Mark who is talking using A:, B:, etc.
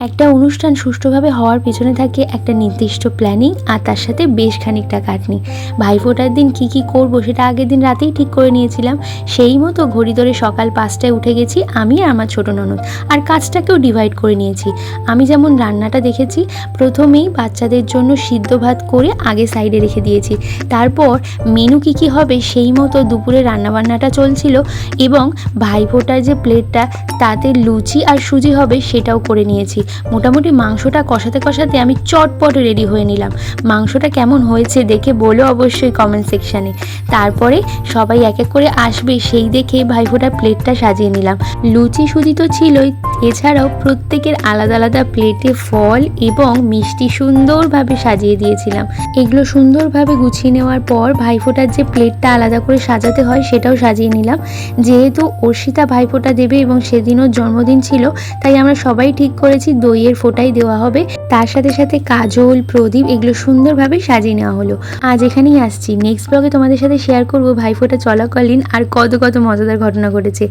A: একটা অনুষ্ঠান সুষ্ঠুভাবে হওয়ার পেছনে থাকে একটা নির্দিষ্ট প্ল্যানিং আর তার সাথে বেশ খানিকটা খাটনি। ভাইফোঁটার দিন কি কি করব সেটা আগের দিন রাতেই ঠিক করে নিয়েছিলাম। সেই মতো ঘড়ি ধরে সকাল ৫টায় উঠে গেছি আমি আর আমার ছোটো ননদ, আর কাজটাকেও ডিভাইড করে নিয়েছি। আমি যেমন রান্নাটা দেখেছি, প্রথমেই বাচ্চাদের জন্য সিদ্ধ ভাত করে আগে সাইডে রেখে দিয়েছি। তারপর মেনু কি কি হবে সেই মতো দুপুরে রান্নাবান্নাটা চলছিল, এবং ভাইফোঁটার যে প্লেটটা তাতে লুচি আর সুজি হবে সেটাও করে নিয়েছি। মোটামুটি মাংসটা কষাতে কষাতে আমি চটপট রেডি হয়ে নিলাম। মাংসটা কেমন হয়েছে দেখে বলো অবশ্যই কমেন্ট সেকশানে। তারপরে সবাই এক এক করে আসবে সেই দেখে ভাইফোঁটার প্লেটটা সাজিয়ে নিলাম। লুচি সুজি তো ছিলই, এছাড়াও প্রত্যেকের আলাদা আলাদা প্লেটে ফল এবং মিষ্টি সুন্দরভাবে সাজিয়ে দিয়েছিলাম। এগুলো সুন্দরভাবে গুছিয়ে নেওয়ার পর ভাইফোঁটার যে প্লেটটা আলাদা করে সাজাতে হয় সেটাও সাজিয়ে নিলাম। যেহেতু অর্ষিতা ভাইফোঁটা দেবে এবং সেদিন ওর জন্মদিন ছিল, তাই আমরা সবাই ঠিক করেছি দইয়ের ফোঁটাই দেওয়া হবে। তার সাথে সাথে কাজল, প্রদীপ এগুলো সুন্দরভাবে সাজিয়ে নেওয়া হলো। আজ এখানেই আসছি, নেক্সট ব্লগে তোমাদের সাথে শেয়ার করব ভাইফোঁটা চলাকালীন আর কত কত মজাদার ঘটনা ঘটেছে।